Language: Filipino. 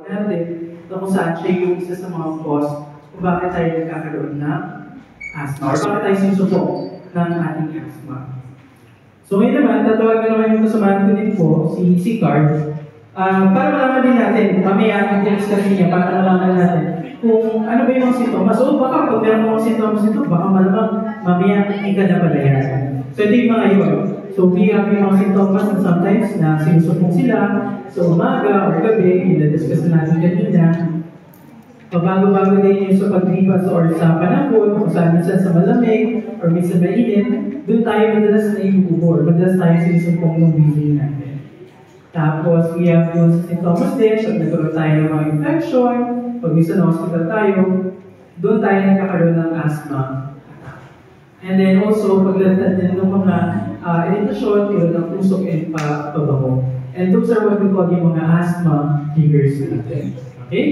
natin na kung saan siya yung isa sa mga cause kung bakit tayo nagkakaroon ng asthma or bakit tayo sinusubok ng ating asthma. So ngayon naman, tatawagan naman yung kasamahan ko din po, si Card, para malaman din natin, mamaya ang discuss niya, para malaman natin kung ano ba yung mga sintomas. So baka pag meron mga sintomas ito, baka malamang mamaya hindi ka na pala yan. So ito yung mga yun. So we have yung mga sintomas na sometimes na sinusubok sila sa umaga or gabi, yung-discuss na natin kanina. Bago-bago din yung sa paglipas or sa panahon, kung saan minsan sa malamig or minsan mainit, doon tayo madalas na iubor, madalas tayo sinusubok ng breathing natin. Tapos, we have yung sintomas din, pag nagkaroon tayo ng mga infection, pag minsan na hospital tayo, doon tayo nagkakaroon ng asthma. And then also, paglatad din ng mga iritasyon, tulad ng pusok and pabaho. And those are what we call yung mga asthma triggers natin. Okay?